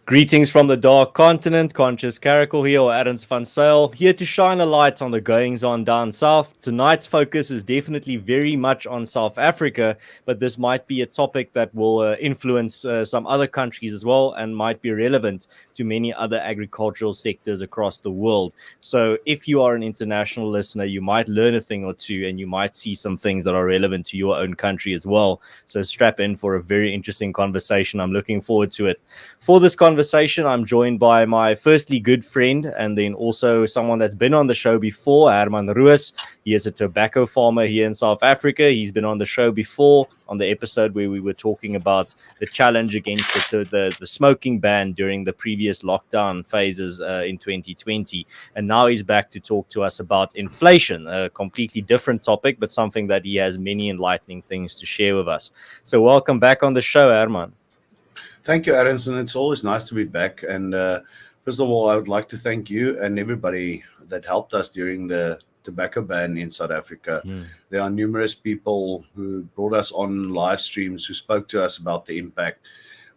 Greetings from the Dark Continent, Conscious Caracal here, or Adams Van Sale, here to shine a light on the goings on down south. Tonight's focus is definitely very much on South Africa, but this might be a topic that will influence some other countries as well and might be relevant to many other agricultural sectors across the world. So if you are an international listener, you might learn a thing or two and you might see some things that are relevant to your own country as well. So strap in for a very interesting conversation. I'm looking forward to it. For this conversation, I'm joined by my firstly good friend and then also someone that's been on the show before, Herman Roos. He is a tobacco farmer here in South Africa. He's been on the show before on the episode where we were talking about the challenge against the smoking ban during the previous lockdown phases in 2020. And now he's back to talk to us about inflation, a completely different topic, but something that he has many enlightening things to share with us. So welcome back on the show, Herman. Thank you, Aronson. It's always nice to be back. And first of all, I would like to thank you and everybody that helped us during the tobacco ban in South Africa. There are numerous people who brought us on live streams, who spoke to us about the impact.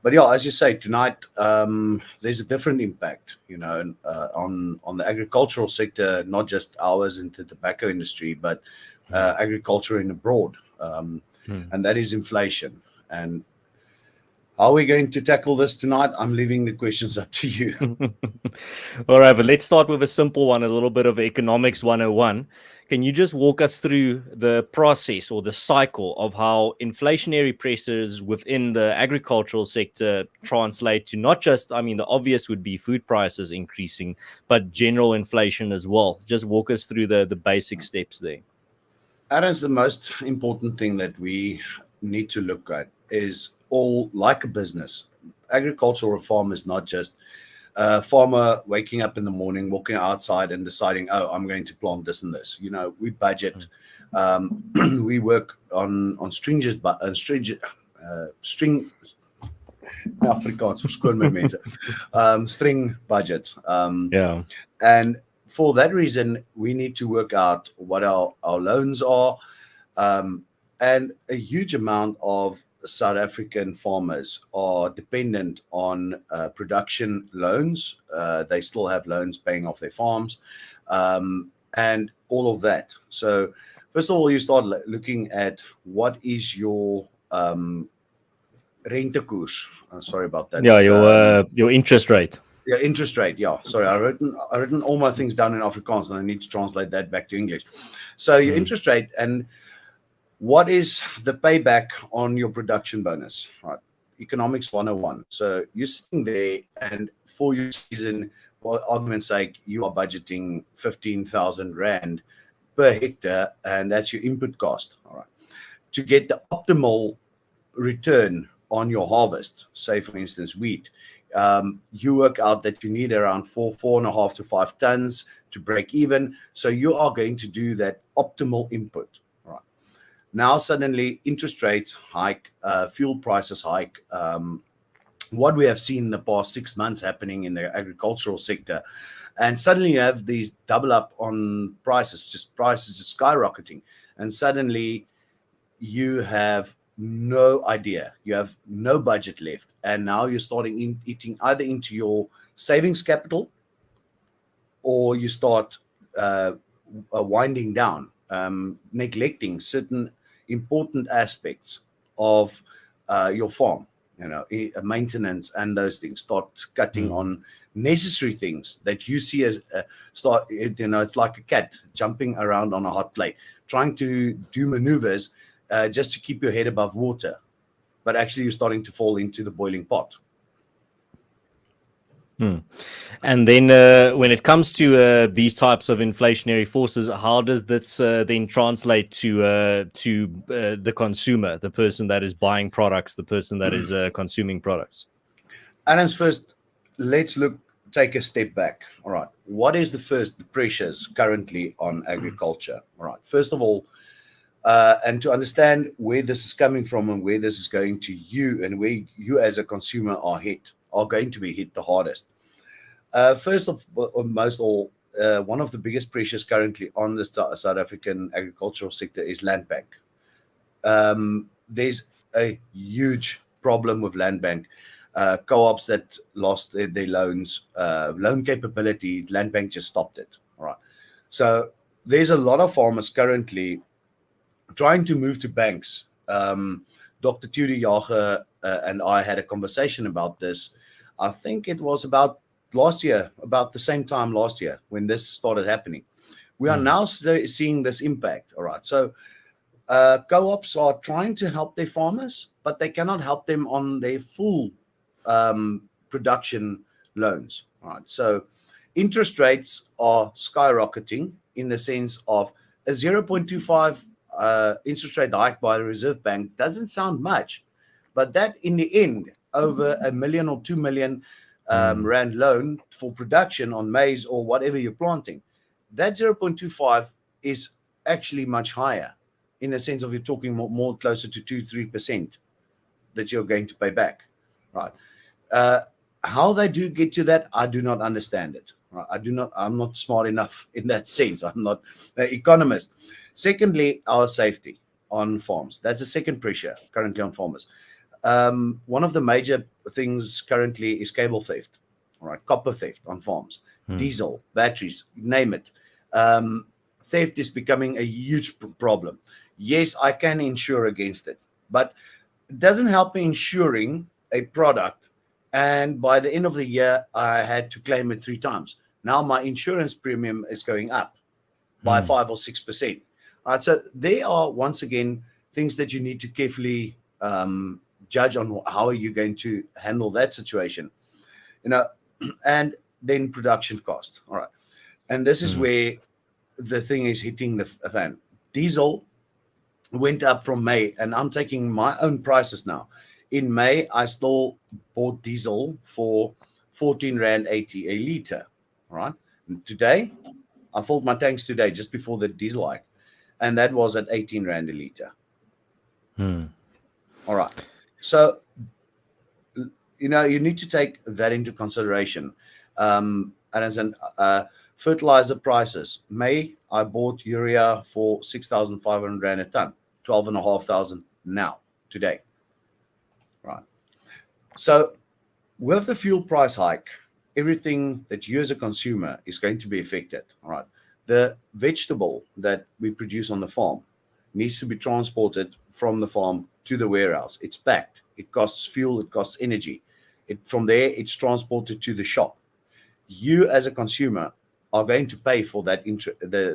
But yeah, as you say, tonight there's a different impact, on the agricultural sector, not just ours in the tobacco industry, but agriculture in abroad. And that is inflation. And how are we going to tackle this tonight? I'm leaving the questions up to you. All right, but let's start with a simple one, a little bit of economics 101. Can you just walk us through the process or the cycle of how inflationary pressures within the agricultural sector translate to not just, the obvious would be food prices increasing, but general inflation as well? Just walk us through the basic steps there. That's the most important thing that we need to look at is all like a business. Agricultural reform is not just a farmer waking up in the morning, walking outside and deciding, oh, I'm going to plant this and this. We budget. We work on stringent string Afrikaans verskoon my mense. String budgets. And for that reason, we need to work out what our loans are. And a huge amount of South African farmers are dependent on production loans. They still have loans paying off their farms and all of that. So first of all, you start looking at what is your rentekoers. Sorry about that. Yeah, your interest rate. Yeah, interest rate. Yeah, sorry. I written all my things down in Afrikaans, and I need to translate that back to English. So your interest rate and what is the payback on your production bonus? Right, economics 101. So you're sitting there, and for your season, for argument's sake, you are budgeting 15,000 rand per hectare, and that's your input cost. All right, to get the optimal return on your harvest, say for instance wheat. You work out that you need around 4.5 to 5 tons to break even. So you are going to do that optimal input. Right. Now suddenly interest rates hike, fuel prices hike. What we have seen in the past 6 months happening in the agricultural sector, and suddenly you have these double up on prices just skyrocketing, and suddenly you have no idea. You have no budget left, and now you're starting eating either into your savings capital, or you start winding down, neglecting certain important aspects of your farm. Maintenance and those things. Start cutting on necessary things that you see as it's like a cat jumping around on a hot plate, trying to do maneuvers just to keep your head above water, but actually you're starting to fall into the boiling pot. And then when it comes to these types of inflationary forces, how does this then translate to the consumer, the person that is buying products, the person that is consuming products? And as first, let's take a step back. All right, what is the pressures currently on agriculture? All right, first of all, and to understand where this is coming from and where this is going to you, and where you as a consumer are going to be hit the hardest. First of most all, one of the biggest pressures currently on the South African agricultural sector is land bank. There's a huge problem with land bank. co-ops that lost their loans, loan capability. Land Bank just stopped it. All right. So there's a lot of farmers currently trying to move to banks. Dr. Tudy Jager and I had a conversation about this. I think it was about last year, about the same time last year when this started happening. We are now seeing this impact. All right. So co-ops are trying to help their farmers, but they cannot help them on their full production loans. All right. So interest rates are skyrocketing in the sense of a 0.25 interest rate hike by the Reserve Bank doesn't sound much, but that in the end, over $1 million or 2 million rand loan for production on maize or whatever you're planting, that 0.25 is actually much higher in the sense of you're talking more closer to 2-3% that you're going to pay back, right? How they do get to that, I do not understand it. Right? I'm not smart enough in that sense. I'm not an economist. Secondly, our safety on farms. That's the second pressure currently on farmers. One of the major things currently is cable theft, all right, copper theft on farms, diesel, batteries, name it. Theft is becoming a huge problem. Yes, I can insure against it, but it doesn't help me insuring a product. And by the end of the year, I had to claim it 3 times. Now my insurance premium is going up by 5 or 6%. All right, so there are, once again, things that you need to carefully judge on how are you going to handle that situation, and then production cost. All right, and this is where the thing is hitting the fan. Diesel went up from May, and I'm taking my own prices now. In May, I still bought diesel for 14.80 rand a liter. All right, and today I filled my tanks today just before the diesel hike, and that was at 18 rand a liter. All right, so you need to take that into consideration. And as an fertilizer prices, May I bought urea for 6,500 rand a ton, 12,500 now today. Right. So with the fuel price hike, everything that you as a consumer is going to be affected. All right. The vegetable that we produce on the farm needs to be transported from the farm to the warehouse. It's packed. It costs fuel. It costs energy. From there, it's transported to the shop. You as a consumer are going to pay for that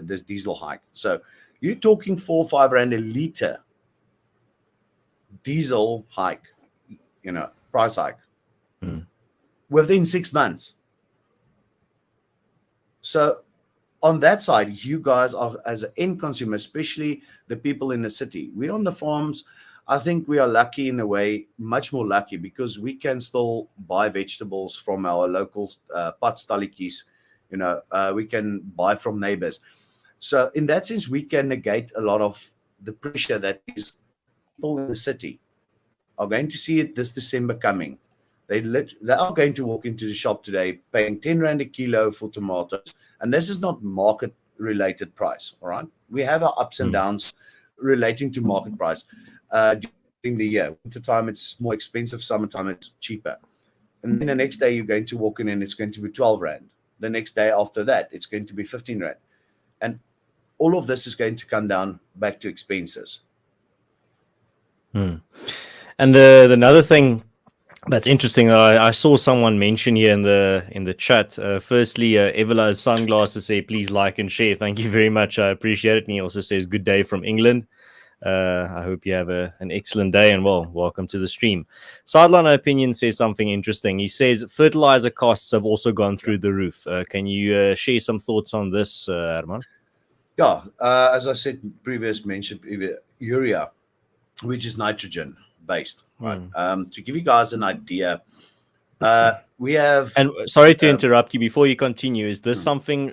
this diesel hike. So you're talking 4 or 5 rand a liter diesel hike, price hike within 6 months. So on that side, you guys are, as an end consumer, especially the people in the city, we're on the farms. I think we are lucky in a way, much more lucky, because we can still buy vegetables from our local padstalletjies. We can buy from neighbors. So in that sense, we can negate a lot of the pressure that is people in the city are going to see it this December coming. They are going to walk into the shop today paying 10 rand a kilo for tomatoes. And this is not market-related price, all right? We have our ups and downs relating to market price during the year. Wintertime, it's more expensive. Summertime, it's cheaper. And then the next day, you're going to walk in and it's going to be 12 rand. The next day after that, it's going to be 15 rand. And all of this is going to come down back to expenses. And another thing that's interesting, I saw someone mention here in the chat. Firstly, Evela's sunglasses say, please like and share. Thank you very much. I appreciate it. And he also says, good day from England. I hope you have an excellent day, and welcome to the stream. Sideline Opinion says something interesting. He says fertilizer costs have also gone through the roof. Can you share some thoughts on this, Herman? Yeah, as I said mentioned urea, which is nitrogen based. Right. To give you guys an idea, we have. And sorry to interrupt you before you continue. Is this something?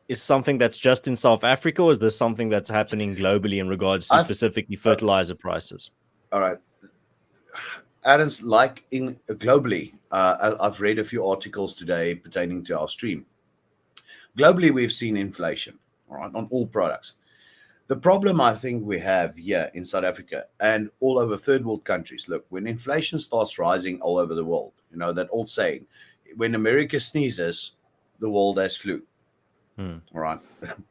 Is something that's just in South Africa, or is this something that's happening globally in regards to specifically fertilizer prices? All right, Adams, globally, I've read a few articles today pertaining to our stream. Globally, we've seen inflation, all right, on all products. The problem I think we have here in South Africa and all over third world countries, look, when inflation starts rising all over the world, that old saying, when America sneezes, the world has flu. All right.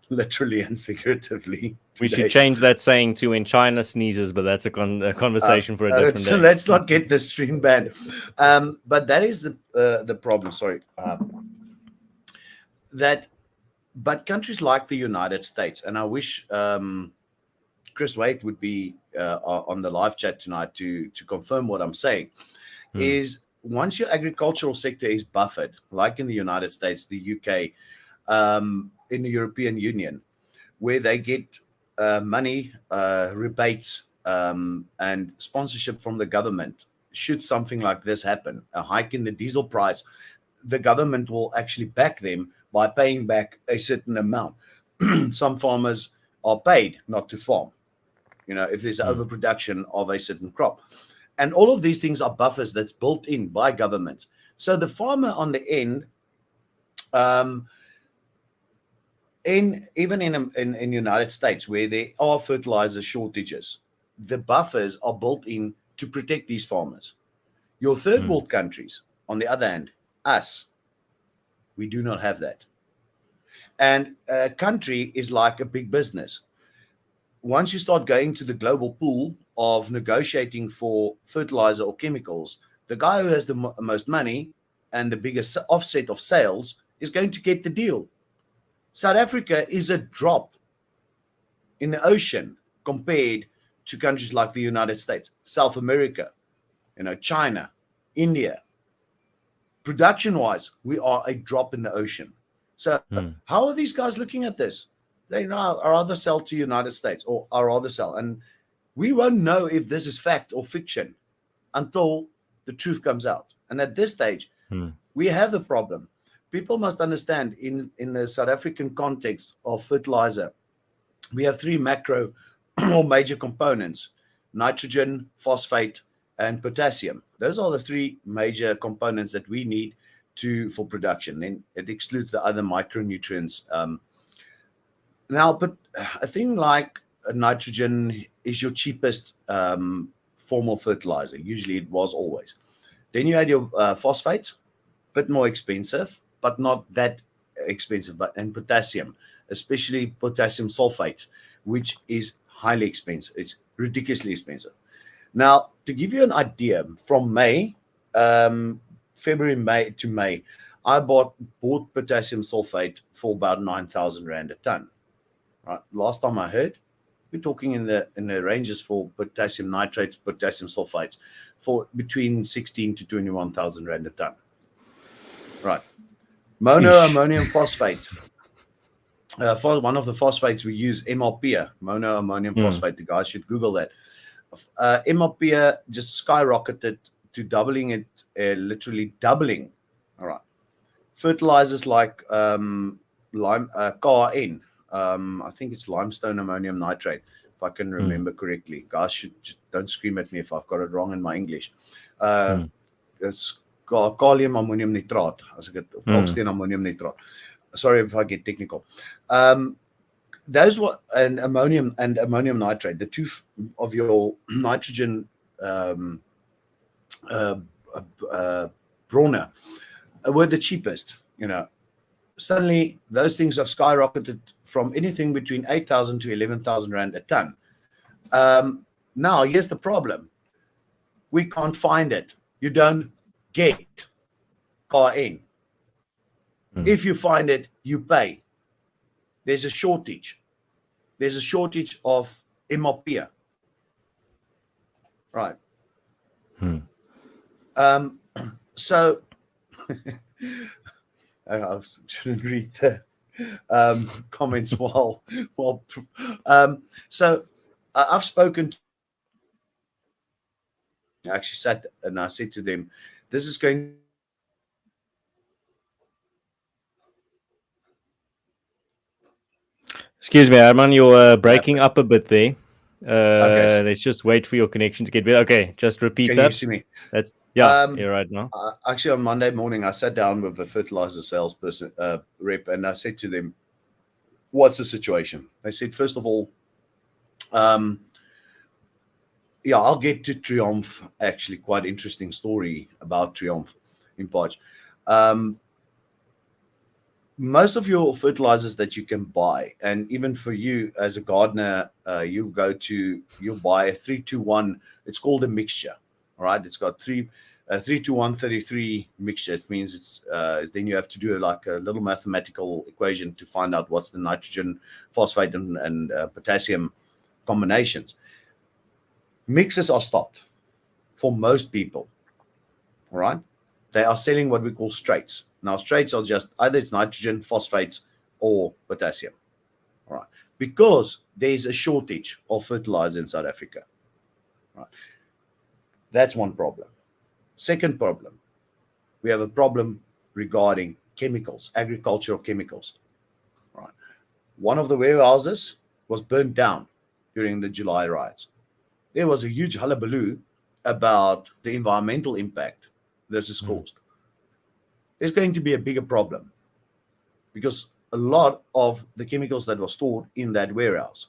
Literally and figuratively. We Today. should change that saying to when China sneezes, but that's a conversation for a different day. Let's not get the stream banned. But that is the problem. Sorry. But countries like the United States, and I wish Chris Waite would be on the live chat tonight to confirm what I'm saying, is once your agricultural sector is buffered, like in the United States, the UK, in the European Union, where they get money, rebates, and sponsorship from the government, should something like this happen, a hike in the diesel price, the government will actually back them by paying back a certain amount. Some farmers are paid not to farm, if there's overproduction of a certain crop. And all of these things are buffers that's built in by governments. So the farmer on the end, even in United States, where there are fertilizer shortages, the buffers are built in to protect these farmers. Your third world countries, on the other hand, us, we do not have that. And a country is like a big business. Once you start going to the global pool of negotiating for fertilizer or chemicals, the guy who has the most money and the biggest offset of sales is going to get the deal. South Africa is a drop in the ocean compared to countries like the United States, South America, China, India. Production-wise, we are a drop in the ocean. So how are these guys looking at this? They know I'd rather sell to United States or I'd rather sell. And we won't know if this is fact or fiction until the truth comes out. And at this stage, we have the problem. People must understand in the South African context of fertilizer, we have three macro or major components: nitrogen, phosphate, and potassium. Those are the three major components that we need for production. Then it excludes the other micronutrients. Now, but a thing like nitrogen is your cheapest form of fertilizer. Usually it was always. Then you add your phosphates, a bit more expensive, but not that expensive. And potassium, especially potassium sulfate, which is highly expensive. It's ridiculously expensive. Now, to give you an idea, from February, May to May, I bought potassium sulfate for about 9,000 Rand a ton. Right. Last time I heard, we're talking in the ranges for potassium nitrates, potassium sulfates, for between 16 to 21,000 Rand a ton. Right. Monoammonium phosphate. For one of the phosphates we use, MRP, monoammonium phosphate. The guys should Google that. MRP just skyrocketed to doubling it, literally doubling. All right. Fertilizers like KRN, I think it's limestone ammonium nitrate, if I can remember correctly. Guys should just don't scream at me if I've got it wrong in my English. It's kalium ammonium nitrate, oxygen ammonium nitrate. Sorry if I get technical. Those were and ammonium nitrate, the two of your nitrogen brona, were the cheapest. Suddenly those things have skyrocketed from anything between 8,000 to 11,000 Rand a ton. Now here's the problem: we can't find it. You don't get KRN. If you find it, you pay. There's a shortage. There's a shortage of MRP. Right. So I shouldn't read the comments while so I've spoken. I actually sat and I said to them, this is going. Excuse me, Herman, you're breaking up a bit there. Okay. Let's just wait for your connection to get better. Okay, just repeat Can that. you see me? That's you're right now. Actually, on Monday morning, I sat down with a fertilizer salesperson rep, and I said to them, "What's the situation?" They said, first of all, Um, yeah, I'll get to Triumph. Actually, quite interesting story about Triumph in Podge. Um, most of your fertilizers that you can buy, and even for you as a gardener, you buy a 3-2-1. It's called a mixture. All right, it's got 3-2-1-33 mixture. It means it's then you have to do like a little mathematical equation to find out what's the nitrogen, phosphate, and potassium combinations. Mixes are stopped for most people. All right, they are selling what we call straights. Now, straights are just either it's nitrogen, phosphates, or potassium. All right, because there's a shortage of fertilizer in South Africa. All right, that's one problem. Second problem, we have a problem regarding chemicals, agricultural chemicals. All right, one of the warehouses was burnt down during the July riots. There was a huge hullabaloo about the environmental impact this has caused. There's going to be a bigger problem because a lot of the chemicals that were stored in that warehouse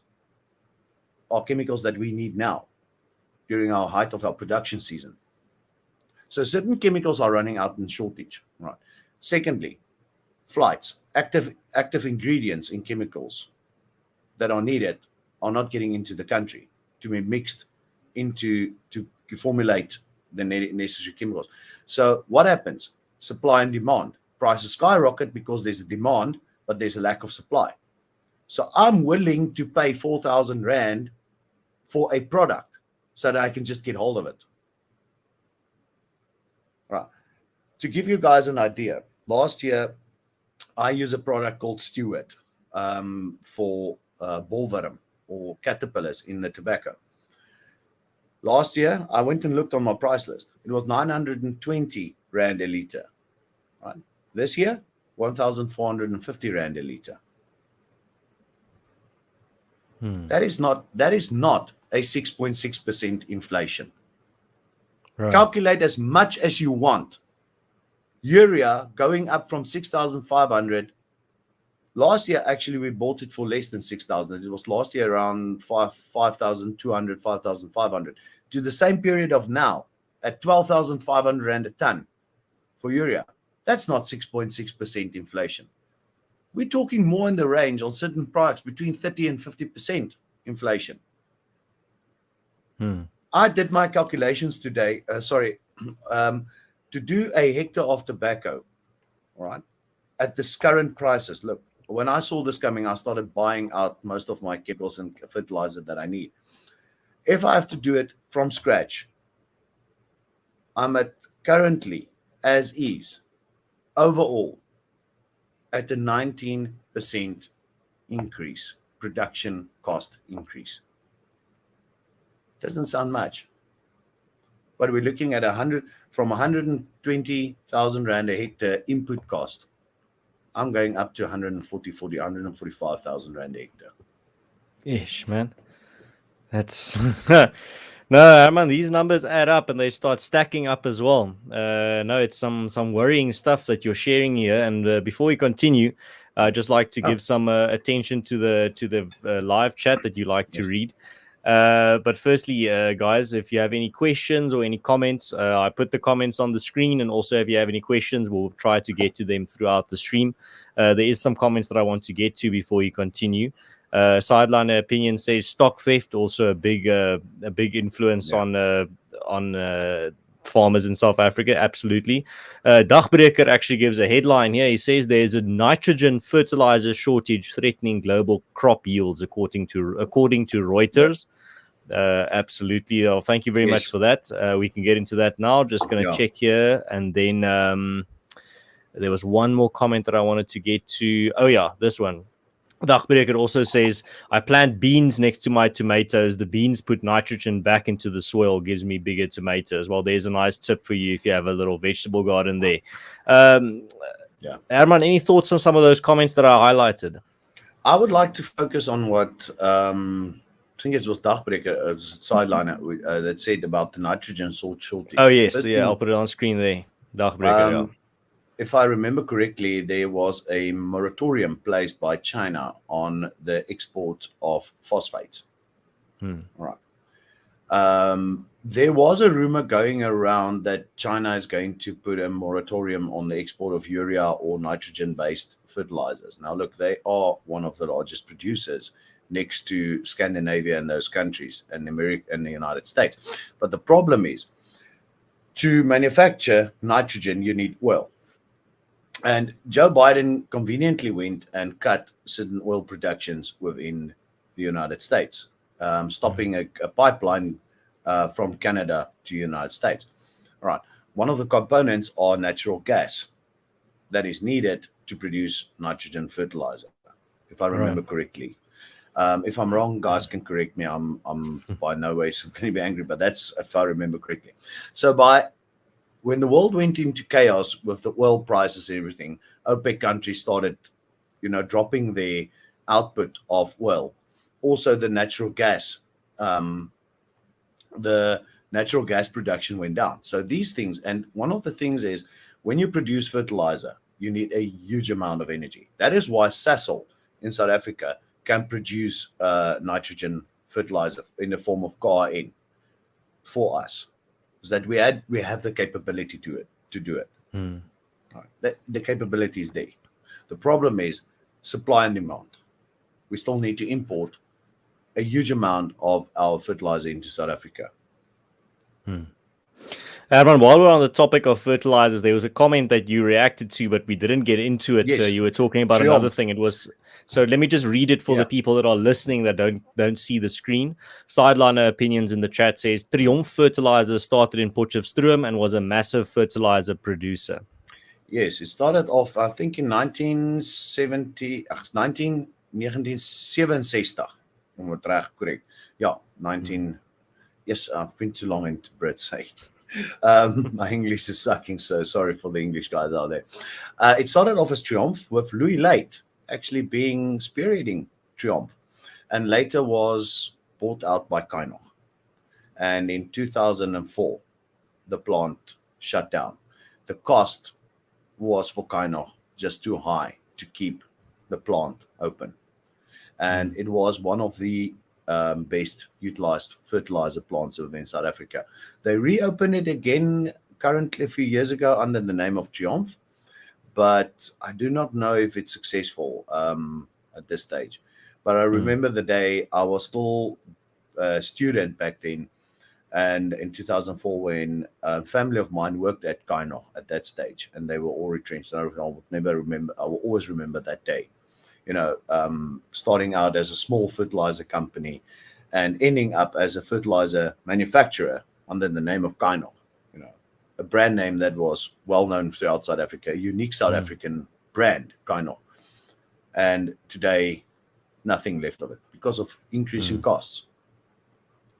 are chemicals that we need now during our height of our production season. So certain chemicals are running out in shortage. Right. Secondly, flights, active ingredients in chemicals that are needed are not getting into the country to be mixed into to formulate the necessary chemicals. So what happens? Supply and demand. Prices skyrocket because there's a demand, but there's a lack of supply. So I'm willing to pay 4,000 Rand for a product so that I can just get hold of it. Right. To give you guys an idea, last year I use a product called Stewart for bollworm or caterpillars in the tobacco. Last year, I went and looked on my price list. It was 920 Rand a liter. Right? This year, 1,450 Rand a liter. That is not a 6.6% inflation. Right. Calculate as much as you want. Urea going up from 6,500. Last year, actually, we bought it for less than 6,000. It was last year around 5,200, 5,500. To the same period of now, at 12,500 Rand a ton for urea. That's not 6.6% inflation. We're talking more in the range on certain products between 30 and 50% inflation. I did my calculations today, to do a hectare of tobacco, all right, at this current crisis. Look, when I saw this coming, I started buying out most of my chemicals and fertilizer that I need. If I have to do it from scratch, I'm at currently, as is, overall, at a 19% increase, production cost increase. Doesn't sound much, but we're looking at 120,000 Rand a hectare input cost. I'm going up to 145,000 Rand a hectare. Ish, man. That's no, Herman, these numbers add up and they start stacking up as well. No, it's some worrying stuff that you're sharing here. And before we continue, I'd just like to give some attention to the live chat that you like to read. But firstly, guys, if you have any questions or any comments, I put the comments on the screen. And also, if you have any questions, we'll try to get to them throughout the stream. There is some comments that I want to get to before you continue. Sideline opinion says stock theft also a big influence on farmers in South Africa. Absolutely. Dagbreker actually gives a headline here. He says there's a nitrogen fertilizer shortage threatening global crop yields, according to Reuters. Absolutely. Oh, thank you very much for that. We can get into that now. Just going to check here, and then there was one more comment that I wanted to get to. Oh yeah, this one. Dagbreker also says, I plant beans next to my tomatoes. The beans put nitrogen back into the soil, gives me bigger tomatoes. Well, there's a nice tip for you if you have a little vegetable garden there. Herman, any thoughts on some of those comments that I highlighted? I would like to focus on what I think it was Dagbreker, sideline that said about the nitrogen shortage. Oh, yes. I'll put it on screen there. Dagbreker, If I remember correctly, there was a moratorium placed by China on the export of phosphates. All right. There was a rumor going around that China is going to put a moratorium on the export of urea or nitrogen-based fertilizers. Now, look, they are one of the largest producers next to Scandinavia and those countries and America and the United States. But the problem is, to manufacture nitrogen, you need oil. And Joe Biden conveniently went and cut certain oil productions within the United States, stopping a pipeline from Canada to the United States. All right. One of the components are natural gas that is needed to produce nitrogen fertilizer, if I remember correctly. If I'm wrong, guys can correct me. I'm by no way going to be angry, but that's if I remember correctly. So when the world went into chaos with the oil prices and everything, OPEC countries started, dropping their output of oil. Also, the natural gas production went down. So these things, and one of the things is when you produce fertilizer, you need a huge amount of energy. That is why Sasol in South Africa can produce nitrogen fertilizer in the form of KN for us, is that we have the capability to do it. Right. The capability is there. The problem is supply and demand. We still need to import a huge amount of our fertilizer into South Africa. Herman, while we're on the topic of fertilizers, there was a comment that you reacted to, but we didn't get into it. Yes. You were talking about another thing. It was so. Let me just read it for the people that are listening that don't see the screen. Sideliner Opinions in the chat says Triumph Fertilizer started in Potchefstroom and was a massive fertilizer producer. Yes, it started off, I think, in 1967. Correct. Yeah, 19. Yes, I've been too long into Brits. Hey. My English is sucking, so sorry for the English guys out there. It started off as Triumph, with Louis Late actually being spearheading Triumph, and later was bought out by Kainoch. And in 2004, the plant shut down. The cost was for Kainoch just too high to keep the plant open. And it was one of the best utilized fertilizer plants within South Africa. They reopened it again currently a few years ago under the name of Triumph, but I do not know if it's successful at this stage. But I remember the day I was still a student back then, and in 2004 when a family of mine worked at Kainoch at that stage, and they were all retrenched. I will always remember that day. Starting out as a small fertilizer company and ending up as a fertilizer manufacturer under the name of Kainoch, a brand name that was well known throughout South Africa, a unique South African brand, Kainoch. And today, nothing left of it because of increasing costs.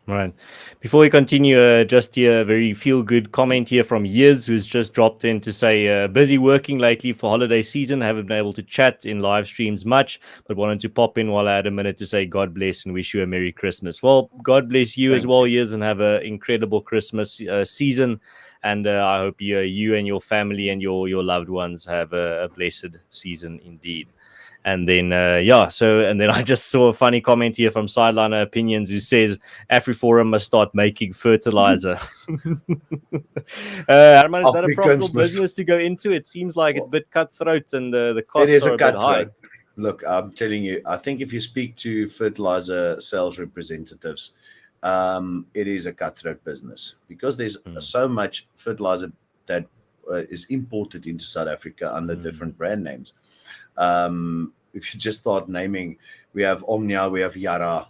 Right. Before we continue, just here, a very feel-good comment here from Yiz, who's just dropped in to say, busy working lately for holiday season. Haven't been able to chat in live streams much, but wanted to pop in while I had a minute to say God bless and wish you a Merry Christmas. Well, God bless you as well, Yiz, and have an incredible Christmas season. And I hope you and your family and your loved ones have a blessed season indeed. And then, and then I just saw a funny comment here from Sideliner Opinions who says AfriForum must start making fertilizer. Herman, is that a profitable business to go into? It seems like it's a bit cutthroat and the costs are a bit high. Look, I'm telling you, I think if you speak to fertilizer sales representatives, it is a cutthroat business because there's so much fertilizer that is imported into South Africa under different brand names. If you just start naming, we have Omnia, we have Yara,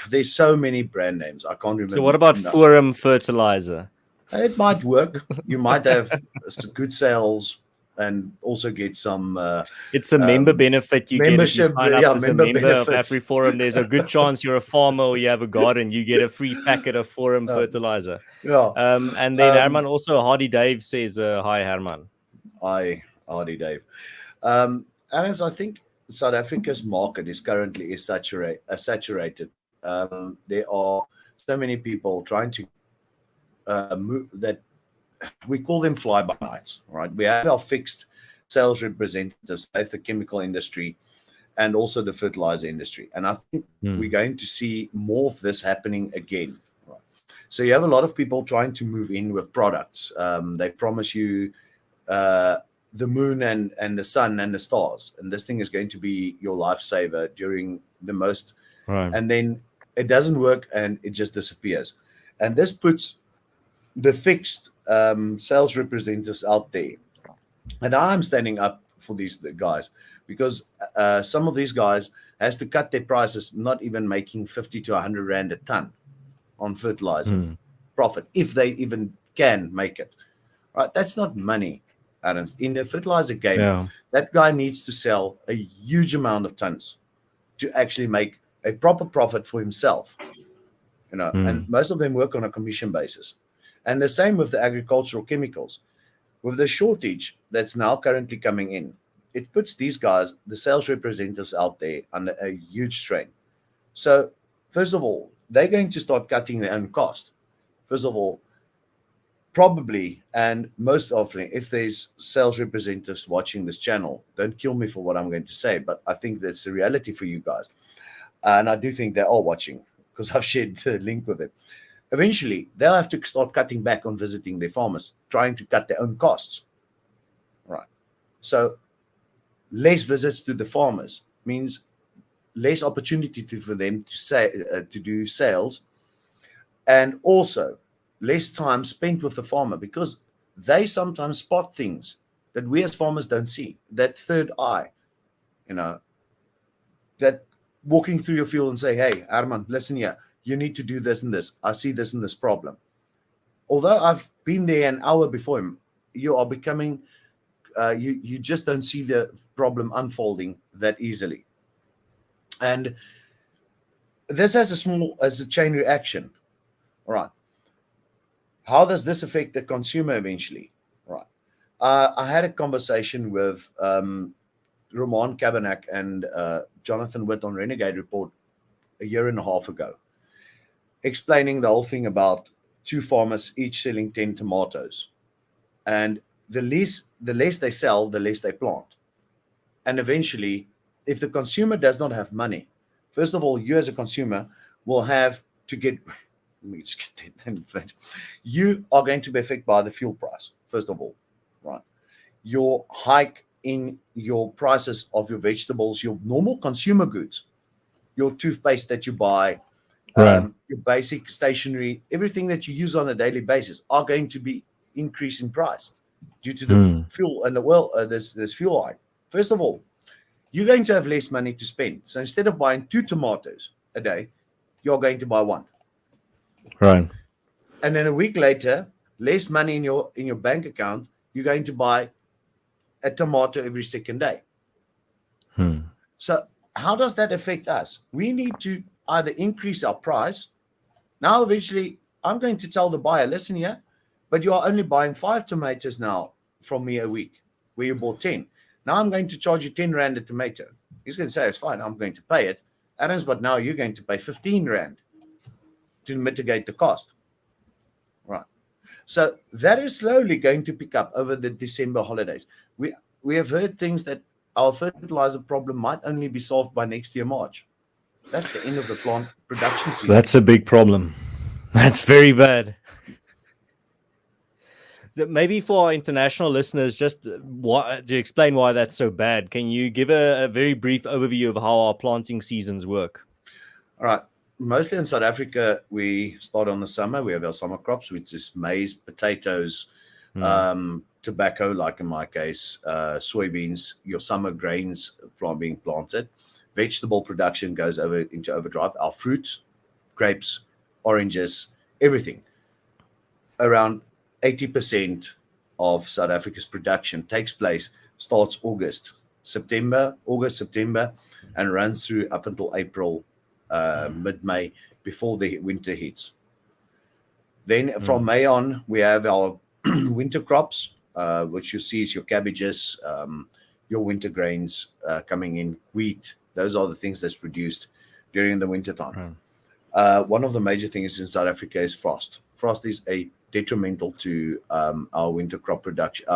there's so many brand names. I can't remember. So what about Forum Fertilizer? It might work. You might have good sales and also get some. It's a member benefit you get if you sign up as a member of AfriForum. There's a good chance you're a farmer or you have a garden, you get a free packet of Forum Fertilizer. Yeah. And then Herman also, Hardy Dave says, hi Herman. Hi Hardy Dave. As I think South Africa's market is currently saturated. There are so many people trying to move that we call them fly-by-nights, right? We have our fixed sales representatives, both the chemical industry and also the fertilizer industry. And I think we're going to see more of this happening again. Right? So you have a lot of people trying to move in with products. They promise you the moon and the sun and the stars, and this thing is going to be your lifesaver during the most, Right. and then it doesn't work and it just disappears. And this puts the fixed sales representatives out there. And I'm standing up for these guys because some of these guys has to cut their prices, not even making 50 to 100 rand a ton on fertilizer profit, if they even can make it. Right? That's not money, Aaron. In the fertilizer game, Yeah. that guy needs to sell a huge amount of tons to actually make a proper profit for himself. And most of them work on a commission basis. And the same with the agricultural chemicals. With the shortage that's now currently coming in, it puts these guys, the sales representatives out there, under a huge strain. So, first of all, they're going to start cutting their own cost. First of all, probably, and most often, if there's sales representatives watching this channel, don't kill me for what I'm going to say, but I think that's the reality for you guys. And I do think they're all watching because I've shared the link with them. Eventually, they'll have to start cutting back on visiting their farmers, trying to cut their own costs. Right. So less visits to the farmers means less opportunity for them to do sales, and also less time spent with the farmer because they sometimes spot things that we as farmers don't see. That third eye, that walking through your field and say, "Hey, Herman, listen here. You need to do this and this. I see this and this problem." Although I've been there an hour before him, you are becoming, you just don't see the problem unfolding that easily. And this has as a chain reaction. All right. How does this affect the consumer eventually? All right. I had a conversation with Roman Kabanak and Jonathan Witt on Renegade Report a year and a half ago, explaining the whole thing about two farmers each selling 10 tomatoes. And the less they sell, the less they plant. And eventually, if the consumer does not have money, first of all, you as a consumer will have to get, let me just get that. You are going to be affected by the fuel price, first of all, right? Your hike in your prices of your vegetables, your normal consumer goods, your toothpaste that you buy, your basic stationery, everything that you use on a daily basis are going to be increased in price due to the fuel and the this fuel hike. First of all, you're going to have less money to spend. So instead of buying 2 tomatoes a day, you're going to buy 1. Right. And then a week later, less money in your bank account, you're going to buy a tomato every second day. So how does that affect us? We need to either increase our price. Now, eventually, I'm going to tell the buyer, listen here, but you are only buying 5 tomatoes now from me a week, where you bought 10. Now I'm going to charge you 10 Rand a tomato. He's going to say, it's fine, I'm going to pay it. Adams, but now you're going to pay 15 Rand to mitigate the cost. Right. So that is slowly going to pick up over the December holidays. We have heard things that our fertilizer problem might only be solved by next year, March. That's the end of the plant production season. That's a big problem. That's very bad. Maybe for our international listeners, just to explain why that's so bad, can you give a very brief overview of how our planting seasons work? All right. Mostly in South Africa, we start on the summer. We have our summer crops, which is maize, potatoes, tobacco, like in my case, soybeans, your summer grains being planted. Vegetable production goes into overdrive. Our fruit, grapes, oranges, everything. Around 80% of South Africa's production starts August, September, and runs through up until April, mid-May, before the winter hits. Then from May on, we have our winter crops, which you see is your cabbages, your winter grains coming in, wheat. Those are the things that's produced during the winter time. One of the major things in South Africa is frost. Frost is detrimental to our winter crop production.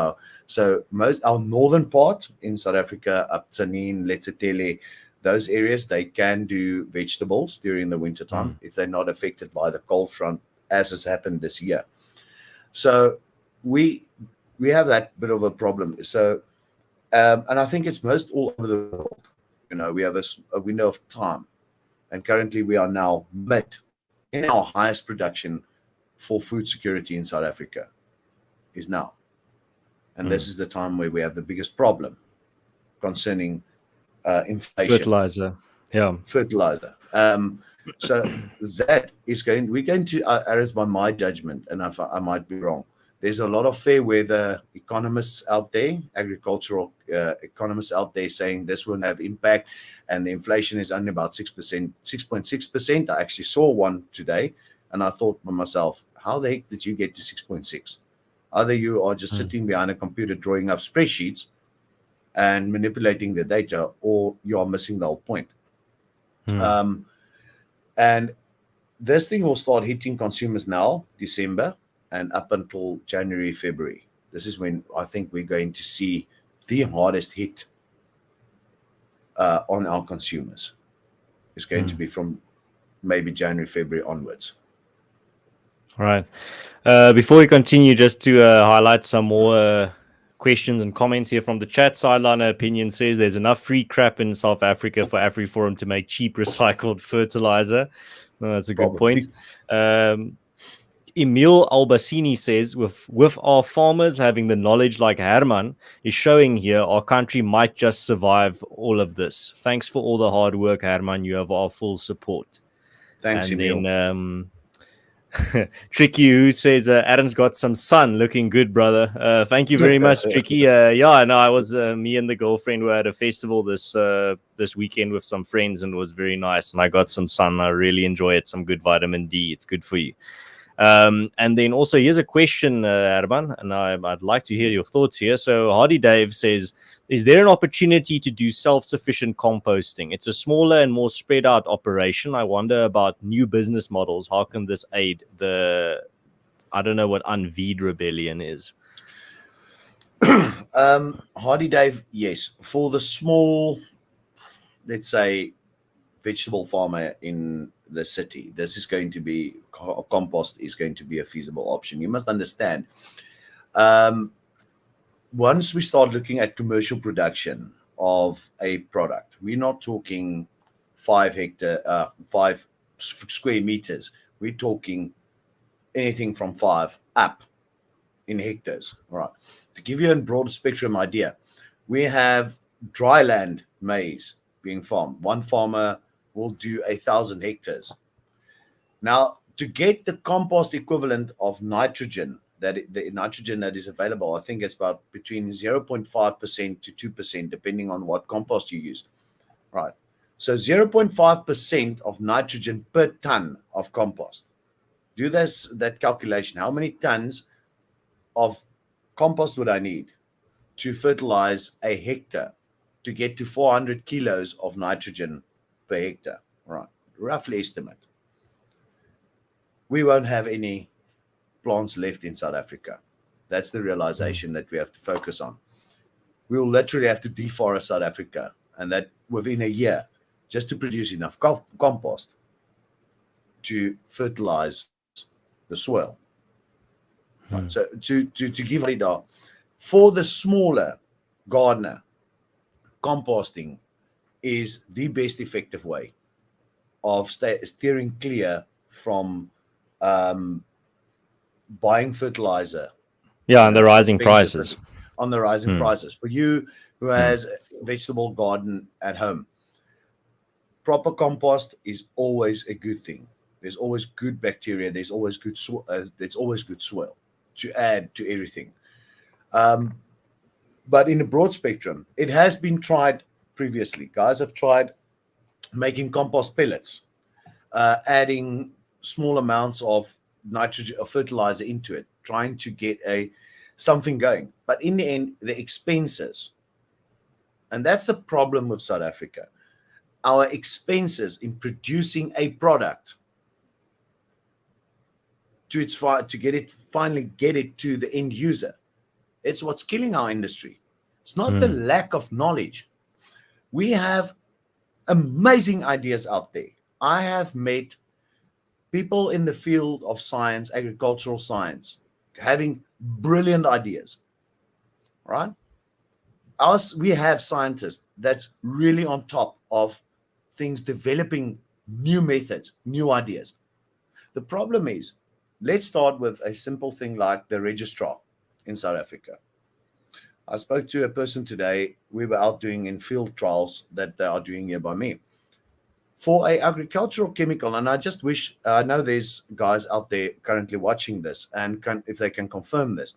So our northern part in South Africa, up Tzaneen, Letsetele, those areas, they can do vegetables during the winter time if they're not affected by the cold front, as has happened this year. So we have that bit of a problem. So and I think it's most all over the world. We have a window of time, and currently we are now mid in our highest production for food security in South Africa is now. And this is the time where we have the biggest problem concerning inflation. Fertilizer. Yeah. Fertilizer. So that is we're going to, as by my judgment, and I might be wrong, there's a lot of fair weather economists out there, agricultural economists out there saying this won't have impact, and the inflation is only about 6%, 6.6%. I actually saw one today, and I thought to myself, how the heck did you get to 6.6? Either you are just sitting behind a computer drawing up spreadsheets and manipulating the data, or you are missing the whole point. And this thing will start hitting consumers now, December, and up until January, February. This is when I think we're going to see the hardest hit on our consumers. It's going to be from maybe January, February onwards. All right. Before we continue, just to highlight some more questions and comments here from the chat. Sideliner Opinion says there's enough free crap in South Africa for AfriForum to make cheap recycled fertilizer. That's a good point. Emil Albacini says, with our farmers having the knowledge like Herman is showing here, our country might just survive all of this. Thanks for all the hard work, Herman. You have our full support. Thanks, and Emil. Then Tricky, who says Adam's got some sun, looking good, brother. Thank you very much, Tricky. Yeah, no, I was me and the girlfriend were at a festival this weekend with some friends, and it was very nice. And I got some sun. I really enjoy it. Some good vitamin D. It's good for you. And then also here's a question, Herman, and I'd like to hear your thoughts here. So Hardy Dave says, is there an opportunity to do self-sufficient composting? It's a smaller and more spread out operation. I wonder about new business models. How can this aid the, I don't know what Unveed rebellion is. Hardy Dave, yes. For the small, let's say, vegetable farmer in the city, this is going to be, compost is going to be a feasible option. You must understand, once we start looking at commercial production of a product, we're not talking 5 square meters. We're talking anything from 5 up in hectares. All right. To give you a broad spectrum idea, we have dry land maize being farmed. One farmer will do 1,000 hectares. Now, to get the compost equivalent of nitrogen, the nitrogen that is available, I think it's about between 0.5% to 2%, depending on what compost you use. Right. So 0.5% of nitrogen per ton of compost. Do that calculation. How many tons of compost would I need to fertilize a hectare to get to 400 kilos of nitrogen per hectare? Right. Roughly estimate. We won't have any plants left in South Africa. That's the realization that we have to focus on. We will literally have to deforest South Africa, and that within a year, just to produce enough compost to fertilize the soil. Right. So to give a leader, for the smaller gardener, composting is the best effective way of steering clear from buying fertilizer. Yeah, and the rising prices. On the rising prices. For you who has a vegetable garden at home, proper compost is always a good thing. There's always good bacteria. There's always good soil to add to everything. But in a broad spectrum, it has been tried previously. Guys have tried making compost pellets, adding small amounts of nitrogen or fertilizer into it, trying to get something going. But in the end, the expenses, and that's the problem with South Africa, our expenses in producing a product to finally get it to the end user. It's what's killing our industry. It's not the lack of knowledge. We have amazing ideas out there. I have met people in the field of science, agricultural science, having brilliant ideas, right? We have scientists that's really on top of things, developing new methods, new ideas. The problem is, let's start with a simple thing like the registrar in South Africa. I spoke to a person today. We were out doing in field trials that they are doing here by me for a agricultural chemical. And I just wish, I know there's guys out there currently watching this and if they can confirm this.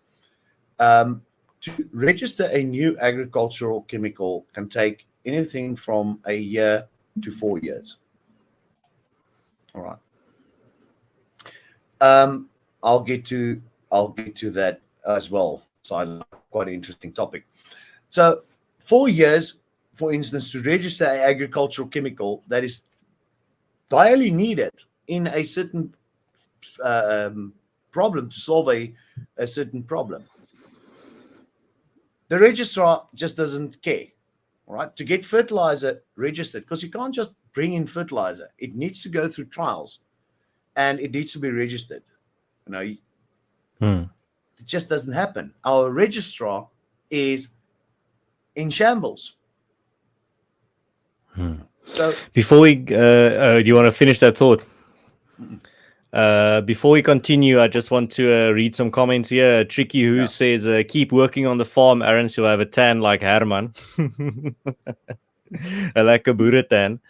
To register a new agricultural chemical can take anything from a year to 4 years. All right. I'll get to that as well. So quite an interesting topic. So 4 years, for instance, to register an agricultural chemical that is direly needed in a certain problem, to solve a certain problem. The registrar just doesn't care, all right, to get fertilizer registered, because you can't just bring in fertilizer. It needs to go through trials and it needs to be registered. It just doesn't happen. Our registrar is in shambles. So before we do you want to finish that thought? Before we continue, I just want to read some comments here. Tricky Who says, keep working on the farm, Aaron, so you'll have a tan like Herman. I like a Buddha tan.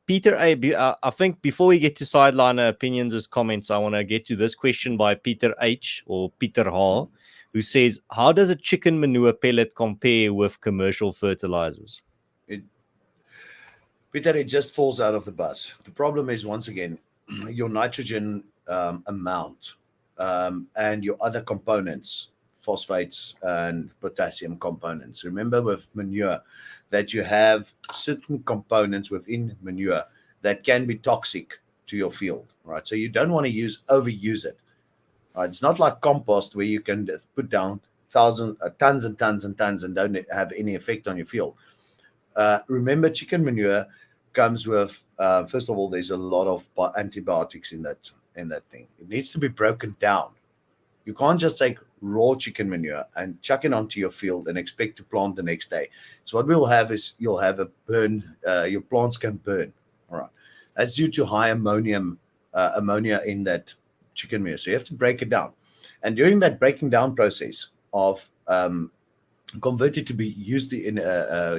Peter A, I think before we get to sideliner opinions as comments, I want to get to this question by Peter H or Peter Hall, who says, how does a chicken manure pellet compare with commercial fertilizers? Peter, it just falls out of the bus. The problem is, once again, your nitrogen amount and your other components, phosphates and potassium components. Remember with manure that you have certain components within manure that can be toxic to your field, right? So you don't want to overuse it. Right? It's not like compost where you can put down tons and tons and tons and don't have any effect on your field. Remember, chicken manure comes with first of all, there's a lot of antibiotics in that thing. It needs to be broken down. You can't just take raw chicken manure and chuck it onto your field and expect to plant the next day. So what we'll have is you'll have a burn. Your plants can burn. All right, that's due to high ammonia in that chicken manure. So you have to break it down, and during that breaking down process of converted to be used in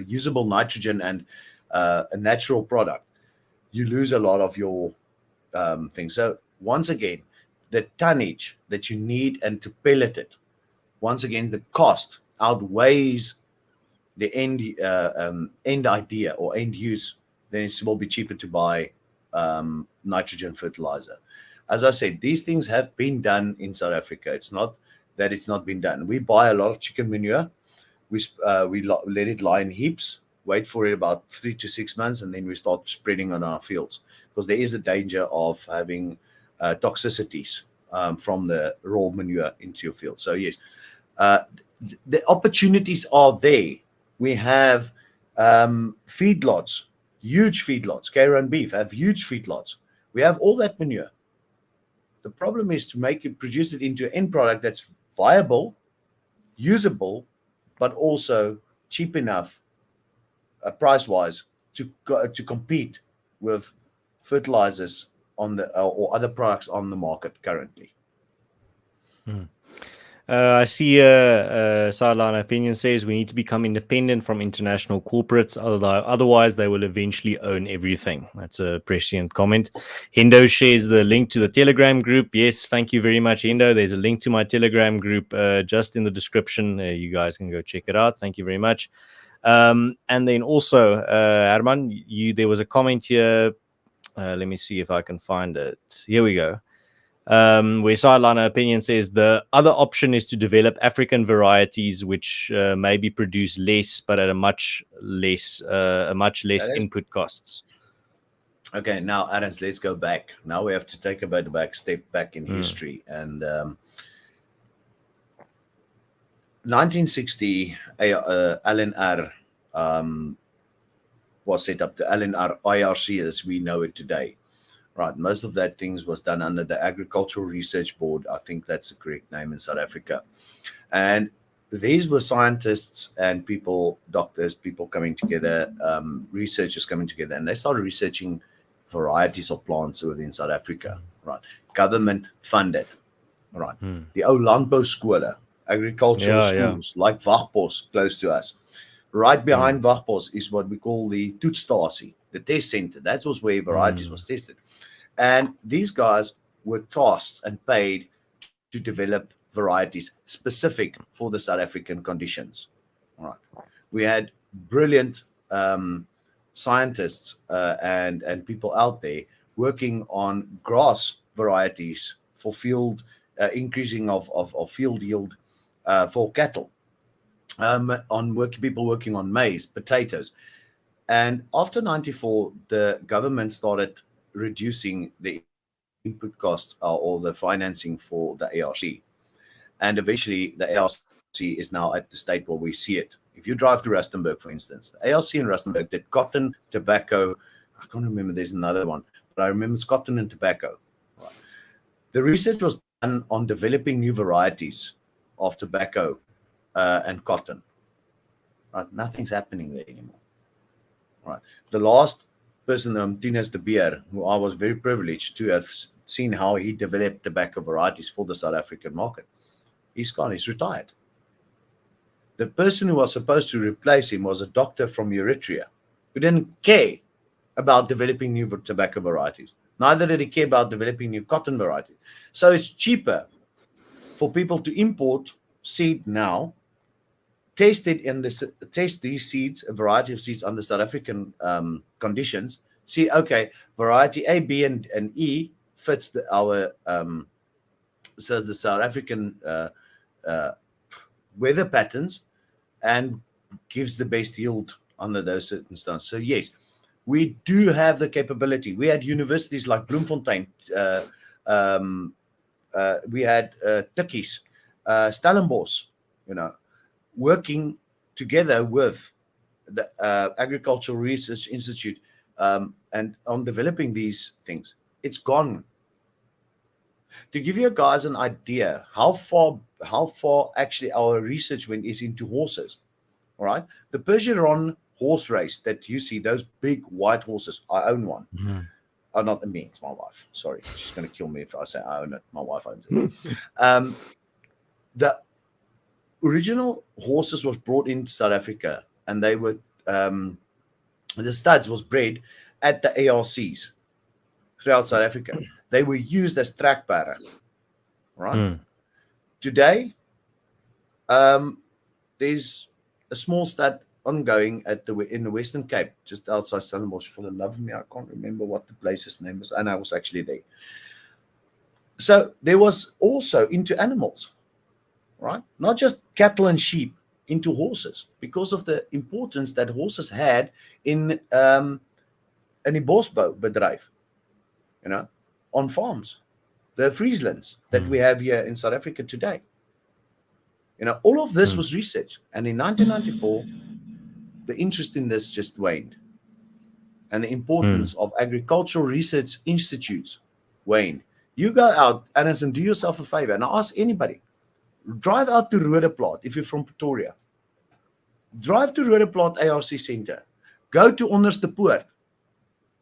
usable nitrogen and a natural product, you lose a lot of your things. So once again, the tonnage that you need and to pellet it, once again, the cost outweighs the end idea or end use. Then it will be cheaper to buy nitrogen fertilizer. As I said, these things have been done in South Africa. It's not that it's not been done. We buy a lot of chicken manure. We let it lie in heaps, wait for it about 3 to 6 months, and then we start spreading on our fields, because there is a danger of having toxicities from the raw manure into your field. So yes, the opportunities are there. We have feedlots, huge feedlots. Cairo beef have huge feedlots. We have all that manure. The problem is to produce it into an end product that's viable, usable, but also cheap enough price-wise to compete with fertilizers on the or other products on the market currently. I see Sideline Opinion says we need to become independent from international corporates, otherwise they will eventually own everything. That's a prescient comment. Hendo shares the link to the Telegram group. Yes, thank you very much, Hendo. There's a link to my Telegram group just in the description. You guys can go check it out. Thank you very much. And then also, Herman, there was a comment here. Let me see if I can find it. Here we go. Where Sideliner Opinion says the other option is to develop African varieties which maybe produce less but at a much less input costs. Okay, now Adams, let's go back. Now we have to take a step back in history. And 1960, Alan R. was set up, the LNR IRC as we know it today. Right, most of that things was done under the Agricultural Research Board. I think that's the correct name in South Africa. And these were scientists and people, doctors, people coming together, researchers coming together, and they started researching varieties of plants within South Africa. Right, government funded. Right, the ou landbouskole, agricultural schools like Wagpos close to us. Right behind Wagpos is what we call the toetsstasie, the test center. That was where varieties was tested. And these guys were tasked and paid to develop varieties specific for the South African conditions. All right. We had brilliant scientists and people out there working on grass varieties for field increasing of field yield for cattle. People working on maize, potatoes. And after 94, the government started reducing the input cost or the financing for the ARC. And eventually, the ARC is now at the state where we see it. If you drive to Rustenburg, for instance, the ARC in Rustenburg did cotton, tobacco. I can't remember, there's another one, but I remember it's cotton and tobacco. Right. The research was done on developing new varieties of tobacco and cotton. Right. Nothing's happening there anymore. Right. The last person, Tinus de Beer, who I was very privileged to have seen how he developed tobacco varieties for the South African market. He's gone, he's retired. The person who was supposed to replace him was a doctor from Eritrea who didn't care about developing new tobacco varieties. Neither did he care about developing new cotton varieties. So it's cheaper for people to import seed now, test these seeds, a variety of seeds under South African conditions, see, okay, variety A, B, and E fits the South African weather patterns and gives the best yield under those circumstances. So yes, we do have the capability. We had universities like Bloemfontein, we had Tikkies, Stellenbosch, working together with the Agricultural Research Institute and on developing these things. It's gone. To give you guys an idea how far actually our research went is into horses. All right, the Percheron horse race that you see, those big white horses, I own one. Oh, not me, it's my wife. Sorry, she's going to kill me if I say I own it. My wife owns it. The original horses was brought into South Africa, and they were the studs was bred at the ARCs throughout South Africa. They were used as track para, right? Today, there's a small stud ongoing in the Western Cape, just outside Stellenbosch. For the love of me, I can't remember what the place's name was, and I was actually there. So there was also into animals, right? Not just cattle and sheep, into horses, because of the importance that horses had in an bosbouwbedryf, on farms, the Frieslands that we have here in South Africa today. All of this was research. And in 1994, the interest in this just waned. And the importance of agricultural research institutes waned. You go out, and do yourself a favor, and I ask anybody, drive out to Roodeplaat if you're from Pretoria. Drive to Roodeplaat ARC Center. Go to Onderste Poort.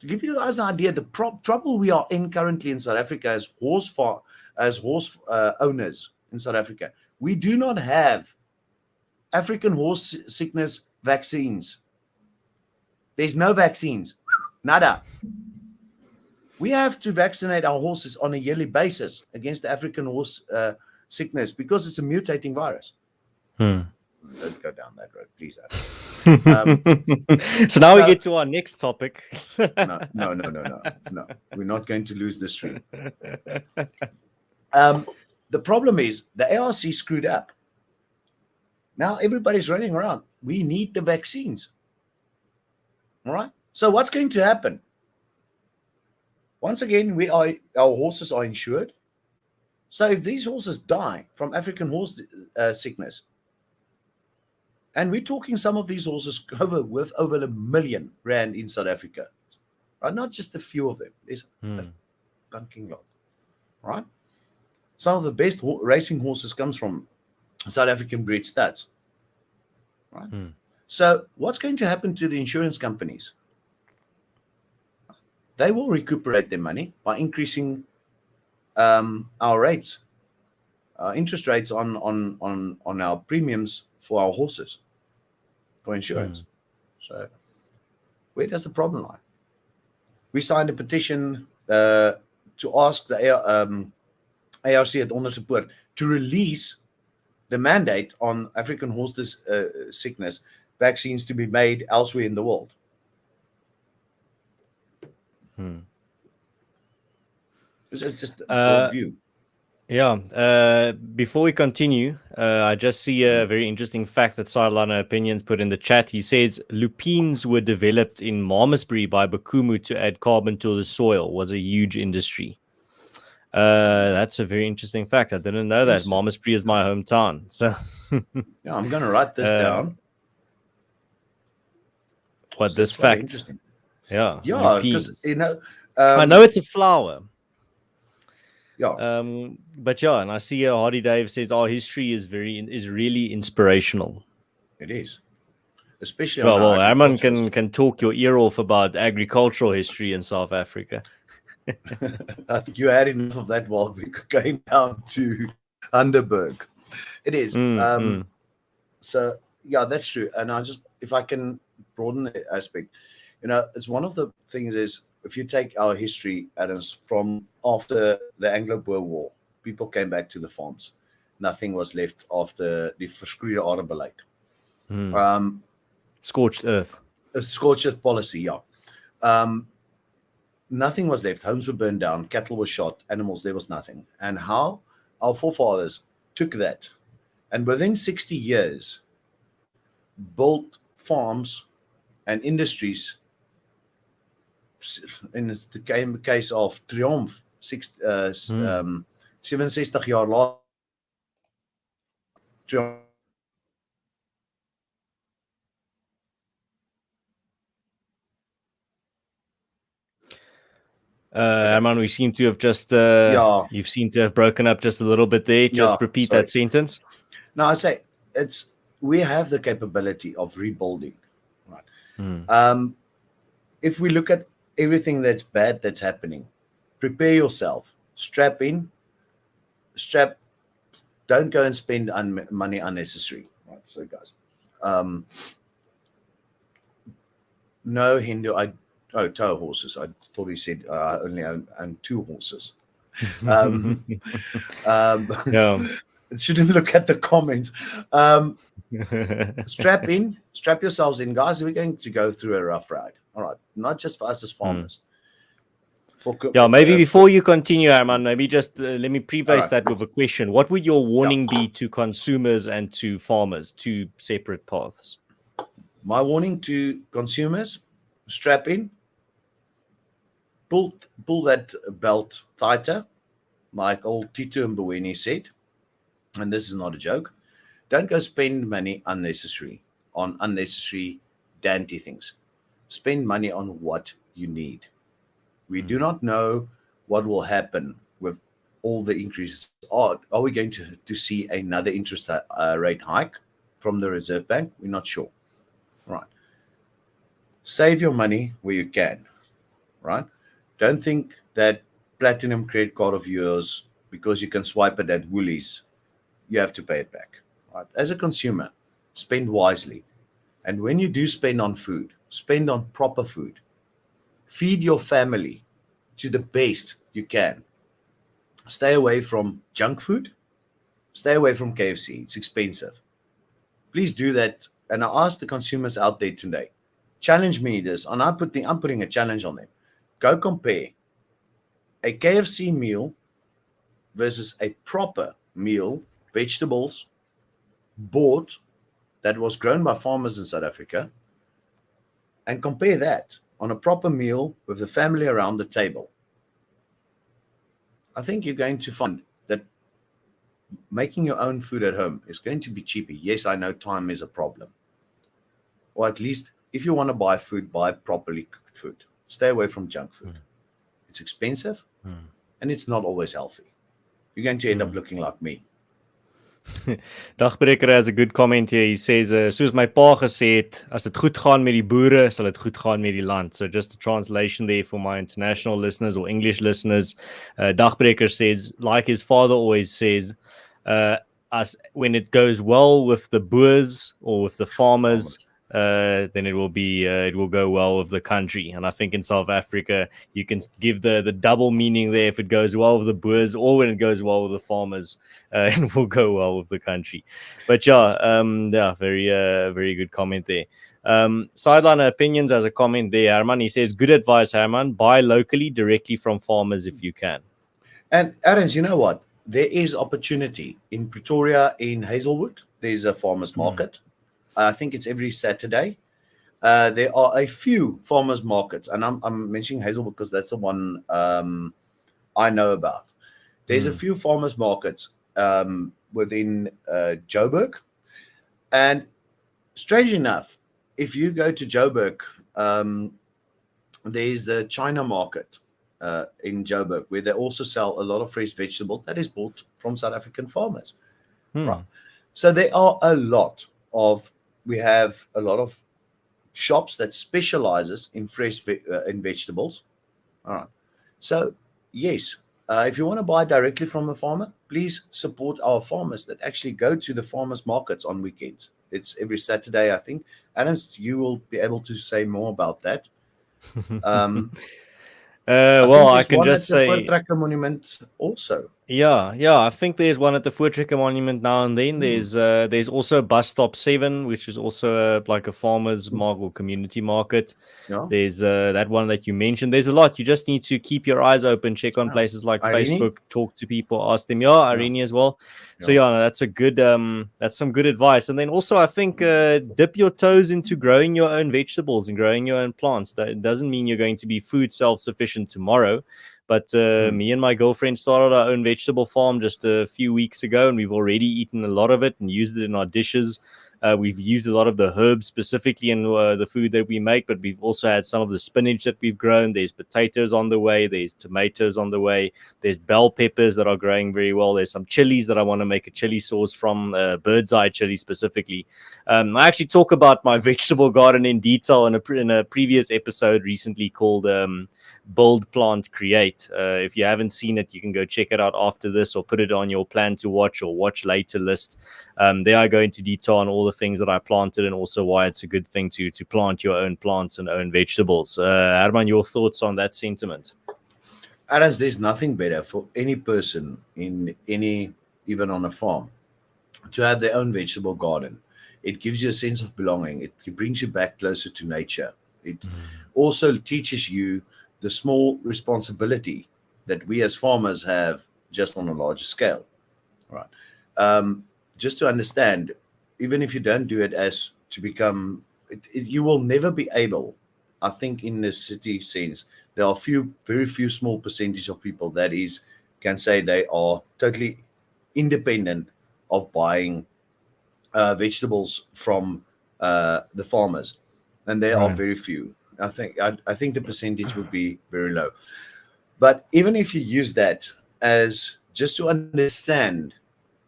To give you guys an idea, the trouble we are in currently in South Africa as horse owners in South Africa, we do not have African horse sickness vaccines. There's no vaccines. Nada. We have to vaccinate our horses on a yearly basis against the African horse sickness because it's a mutating virus. Don't go down that road, please. So now we get to our next topic. No. We're not going to lose this stream. The problem is the ARC screwed up. Now everybody's running around. We need the vaccines. All right. So what's going to happen? Once again, our horses are insured. So if these horses die from African horse sickness, And we're talking some of these horses worth over R1 million in South Africa. Right? Not just a few of them. There's a bunking lot. Right? Some of the best racing horses comes from South African breed stats. Right? So what's going to happen to the insurance companies? They will recuperate their money by increasing our rates, interest rates on our premiums for our horses, for insurance. So where does the problem lie? We signed a petition to ask the ARC at Ondersupport to release the mandate on African horse sickness vaccines to be made elsewhere in the world. It's just a broad view. Yeah. Before we continue, I just see a very interesting fact that Sideliner Opinions put in the chat. He says lupines were developed in Malmesbury by Bakumu to add carbon to the soil. Was a huge industry. That's a very interesting fact. I didn't know that. Malmesbury is my hometown. So yeah, I'm going to write this down. What so this fact? Yeah. Yeah, because I know it's a flower. Yeah. But yeah, and I see Hardy Dave says our history is really inspirational. It is. Especially well, Herman can talk your ear off about agricultural history in South Africa. I think you had enough of that while we were going down to Underberg. It is. So yeah, that's true. And if I can broaden the aspect, it's one of the things is, if you take our history, Adams, from after the Anglo-Boer War, people came back to the farms. Nothing was left of the verskroeide aardebeleid. Scorched earth. A scorched earth policy, yeah. Nothing was left. Homes were burned down. Cattle were shot. Animals, there was nothing. And how our forefathers took that and within 60 years built farms and industries. In the case of Triumph, 67 jaar later, Herman, we seem to have just you've seemed to have broken up just a little bit there. Just repeat that sentence. No, I say we have the capability of rebuilding. Right. If we look at everything that's bad that's happening, prepare yourself. Strap in. Don't go and spend money unnecessary. Right. So guys, no Hindu. Tow horses. I thought he said I only own 2 horses. Yeah. Shouldn't look at the comments. Strap yourselves in, guys. We're going to go through a rough ride. All right, not just for us as farmers. Maybe before you continue, Herman, maybe just let me preface that with a question. What would your warning be to consumers and to farmers, 2 separate paths? My warning to consumers: strap in. Pull that belt tighter, like old Tito Mboweni said, and this is not a joke. Don't go spend money on unnecessary dainty things. Spend money on what you need. We do not know what will happen with all the increases. Are we going to see another interest rate hike from the Reserve Bank? We're not sure. Right. Save your money where you can. Right. Don't think that platinum credit card of yours, because you can swipe it at Woolies, you have to pay it back. Right? As a consumer, spend wisely. And when you do spend on food, spend on proper food. Feed your family to the best you can. Stay away from junk food. Stay away from KFC. It's expensive. Please do that. And I ask the consumers out there today, challenge me this. And I'm putting a challenge on them. Go compare a KFC meal versus a proper meal, vegetables, bought, that was grown by farmers in South Africa, and compare that on a proper meal with the family around the table. I think you're going to find that making your own food at home is going to be cheaper. Yes, I know time is a problem, or at least if you want to buy food, buy properly cooked food. Stay away from junk food. It's expensive Mm. and it's not always healthy. You're going to end up Mm. looking like me. Dagbreker has a good comment here. He says, soos my pa gesê het, as dit goed gaan met die boere, sal dit goed gaan met die land. So just a translation there for my international listeners or English listeners. Dagbreker says, like his father always says, as when it goes well with the boers or with the farmers, then it will go well with the country. And I think in South Africa, you can give the double meaning there. If it goes well with the boers or when it goes well with the farmers, it will go well with the country. But yeah, very good comment there. Sideline opinions as a comment there, Herman. He says, good advice, Herman. Buy locally directly from farmers if you can. And Aaron's, you know what? There is opportunity in Pretoria, in Hazelwood. There's a farmers market. I think it's every Saturday. There are a few farmers markets, and I'm mentioning Hazelwood because that's the one I know about. There's a few farmers markets within Joburg, and strange enough, if you go to Joburg, there's the China market in Joburg where they also sell a lot of fresh vegetables that is bought from South African farmers. Right. So there are we have a lot of shops that specializes in fresh in vegetables. All right. So yes, if you want to buy directly from a farmer, please support our farmers that actually go to the farmers markets on weekends. It's every Saturday, I think. Ernst, you will be able to say more about that. I Well, think I there's can one just at the say, Fertilizer Monument also. yeah. I think there's one at the Voortrekker Monument now and then. There's also Bus Stop 7, which is also like a farmers market or community market. Yeah. There's that one that you mentioned. There's a lot. You just need to keep your eyes open, check on places like Irene? Facebook, talk to people, ask them. Yeah, Irene as well. So Yeah. no, that's a good that's some good advice. And then also I think dip your toes into growing your own vegetables and growing your own plants. That doesn't mean you're going to be food self-sufficient tomorrow. But me and my girlfriend started our own vegetable farm just a few weeks ago, and we've already eaten a lot of it and used it in our dishes. We've used a lot of the herbs specifically in the food that we make, but we've also had some of the spinach that we've grown. There's potatoes on the way. There's tomatoes on the way. There's bell peppers that are growing very well. There's some chilies that I want to make a chili sauce from, bird's eye chili specifically. I actually talk about my vegetable garden in detail in a previous episode recently called Build, Plant, Create. If you haven't seen it, you can go check it out after this or put it on your plan to watch or watch later list. There I go into detail on all the things that I planted and also why it's a good thing to plant your own plants and own vegetables. Herman, your thoughts on that sentiment? As there's nothing better for any person even on a farm, to have their own vegetable garden. It gives you a sense of belonging. It brings you back closer to nature. It also teaches you the small responsibility that we as farmers have just on a larger scale. Right. Just to understand, even if you don't do it as to become, you will never be able, I think in the city sense, there are very few small percentage of people that can say they are totally independent of buying vegetables from the farmers, and there are very few. I think the percentage would be very low. But even if you use that as just to understand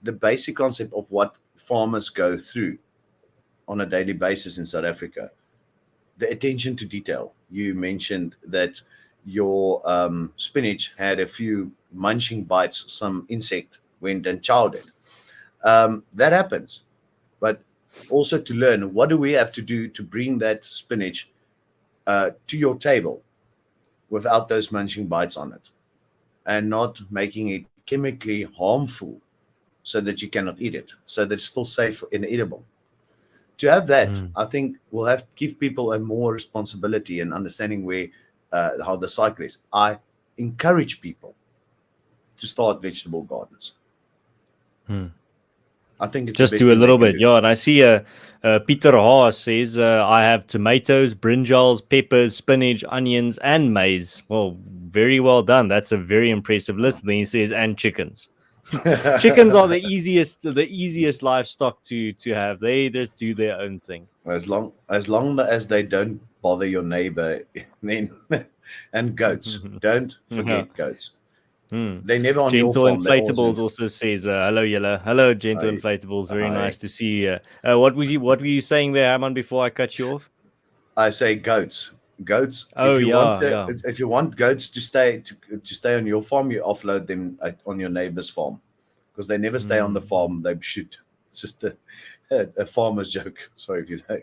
the basic concept of what farmers go through on a daily basis in South Africa, the attention to detail. You mentioned that your spinach had a few munching bites, some insect went and chowed it. That happens. But also to learn, what do we have to do to bring that spinach to your table without those munching bites on it and not making it chemically harmful so that you cannot eat it, so that it's still safe and edible. To have that, I think will give people a more responsibility and understanding how the cycle is. I encourage people to start vegetable gardens. I think it's just the best do a thing they little can bit. do. Yeah, and I see Peter Haas says, I have tomatoes, brinjals, peppers, spinach, onions, and maize. Well, very well done. That's a very impressive list. Then he says, and chickens. Chickens are the easiest livestock to have. They just do their own thing. As long as they don't bother your neighbor, then and goats. Don't forget goats. They're never on your Gentle farm. They're always Inflatables in. also says hello, yellow. Hello, Gentle Hi. Inflatables. Very Hi. nice to see you. What were you saying there, Herman? Before I cut you off? I say goats. Goats. Oh If you want yeah. if you want goats to stay on your farm, you offload them on your neighbor's farm, because they never stay on the farm. They shoot. It's just a farmer's joke. Sorry if you know.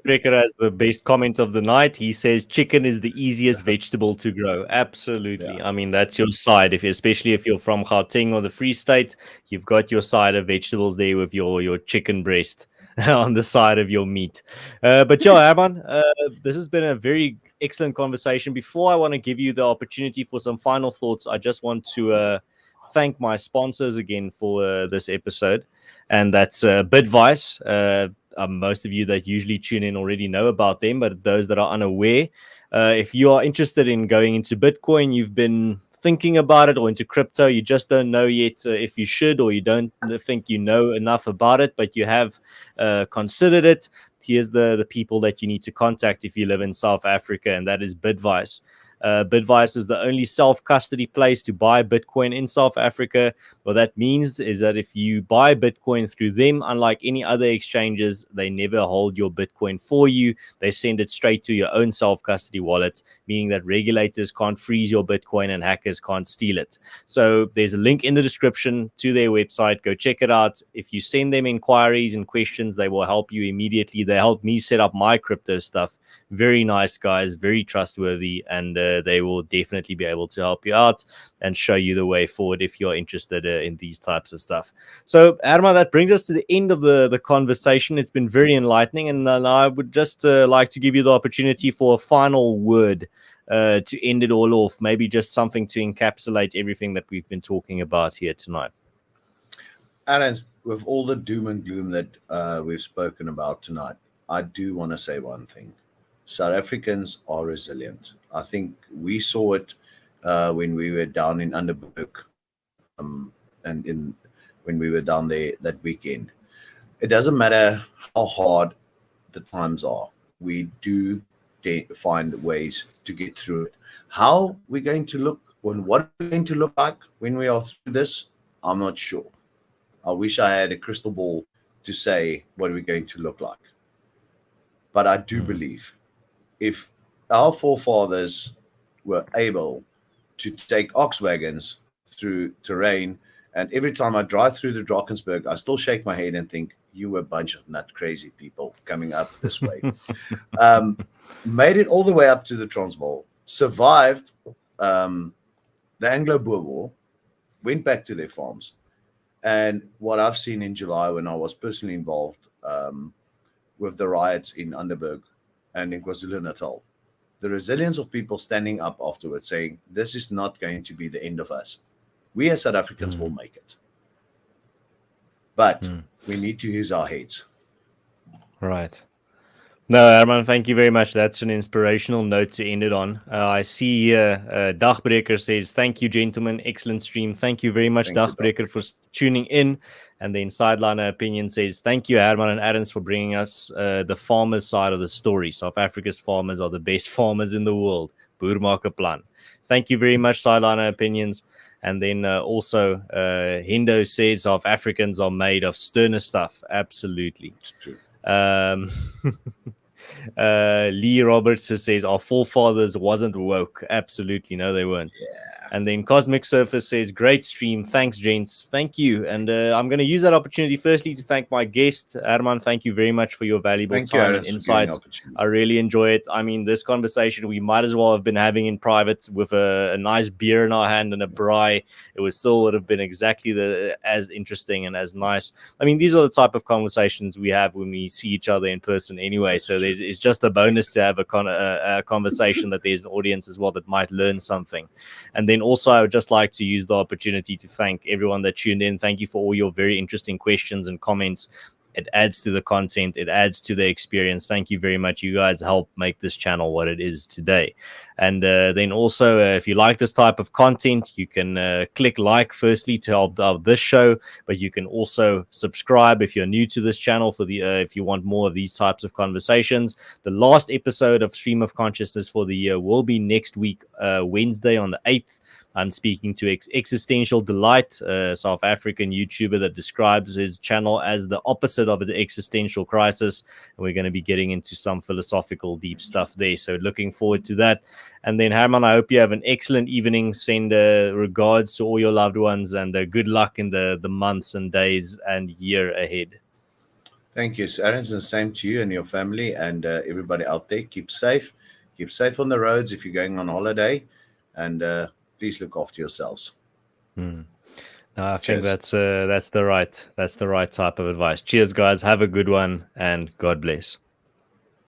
Breaker has the best comment of the night. He says chicken is the easiest vegetable to grow. Absolutely. Yeah. I mean, that's your side. Especially if you're from Gauteng or the Free State, you've got your side of vegetables there with your chicken breast on the side of your meat. But yeah, Herman, this has been a very excellent conversation. Before I want to give you the opportunity for some final thoughts, I just want to thank my sponsors again for this episode, and that's Bitvice. Most of you that usually tune in already know about them, but those that are unaware, if you are interested in going into Bitcoin, you've been thinking about it, or into crypto, you just don't know yet if you should, or you don't think you know enough about it, but you have considered it, here's the people that you need to contact if you live in South Africa, and that is Bitvice. Bitvice is the only self-custody place to buy Bitcoin in South Africa. What that means is that if you buy Bitcoin through them, unlike any other exchanges, they never hold your Bitcoin for you. They send it straight to your own self-custody wallet, meaning that regulators can't freeze your Bitcoin and hackers can't steal it. So there's a link in the description to their website. Go check it out. If you send them inquiries and questions, they will help you immediately. They helped me set up my crypto stuff. Very nice guys, very trustworthy, and they will definitely be able to help you out and show you the way forward if you're interested in these types of stuff. So, Herman, that brings us to the end of the conversation. It's been very enlightening, and I would just like to give you the opportunity for a final word to end it all off. Maybe just something to encapsulate everything that we've been talking about here tonight. And with all the doom and gloom that we've spoken about tonight, I do want to say one thing. South Africans are resilient. I think we saw it when we were down in Underberg, and when we were down there that weekend. It doesn't matter how hard the times are. We do find ways to get through it. How we're going to look, what we're going to look like when we are through this, I'm not sure. I wish I had a crystal ball to say what we're going to look like. But I do believe if our forefathers were able to take ox wagons through terrain, and every time I drive through the Drakensberg, I still shake my head and think, you were a bunch of nut crazy people coming up this way. Made it all the way up to the Transvaal, survived the Anglo-Boer War, went back to their farms. And what I've seen in July, when I was personally involved with the riots in Underberg and in KwaZulu-Natal, the resilience of people standing up afterwards saying, this is not going to be the end of us. We as South Africans will make it. But we need to use our heads. Right. No, Herman, thank you very much. That's an inspirational note to end it on. I see Dagbreker says, thank you, gentlemen. Excellent stream. Thank you very much, Dagbreker, for tuning in. And then Sideliner Opinion says, thank you, Herman and Adams, for bringing us the farmers' side of the story. South Africa's farmers are the best farmers in the world. Boer maak 'n plan. Thank you very much, Sideliner Opinions. And then also Hendo says, South Africans are made of sterner stuff. Absolutely. It's true. Lee Roberts says our forefathers wasn't woke. Absolutely, no, they weren't. Yeah. And then Cosmic Surface says, great stream. Thanks, gents. Thank you. And I'm going to use that opportunity firstly to thank my guest, Herman. Thank you very much for your valuable time and insights. I really enjoy it. I mean, this conversation we might as well have been having in private with a nice beer in our hand and a braai. It still would have been exactly as interesting and as nice. I mean, these are the type of conversations we have when we see each other in person anyway. So it's just a bonus to have a conversation that there's an audience as well that might learn something. And then also, I would just like to use the opportunity to thank everyone that tuned in. Thank you for all your very interesting questions and comments. It adds to the content. It adds to the experience. Thank you very much. You guys help make this channel what it is today. And then also, if you like this type of content, you can click like firstly to help out this show, but you can also subscribe if you're new to this channel for the if you want more of these types of conversations. The last episode of Stream of Consciousness for the year will be next week, Wednesday on the 8th. I'm speaking to Existential Delight, a South African YouTuber that describes his channel as the opposite of an existential crisis. And we're going to be getting into some philosophical deep stuff there. So looking forward to that. And then, Herman, I hope you have an excellent evening. Send regards to all your loved ones, and good luck in the months and days and year ahead. Thank you, Aaron. The same to you and your family, and everybody out there. Keep safe. Keep safe on the roads if you're going on holiday, and please look after yourselves. No, I think that's the right type of advice. Cheers, guys. Have a good one, and God bless.